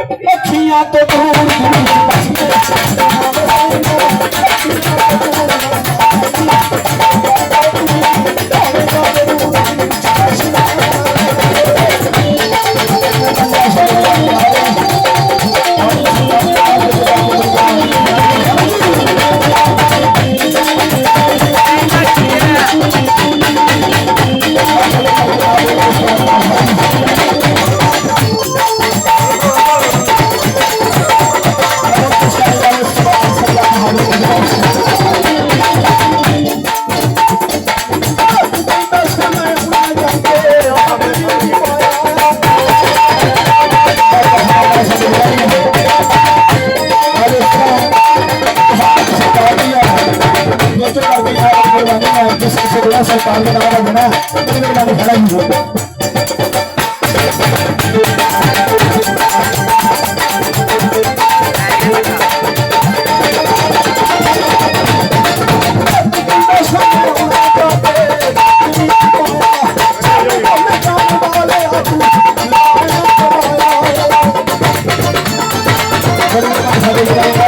अखियां तो दूर सरकार के नाम बना मेरे नाम खड़ा ही हो Terima kasih.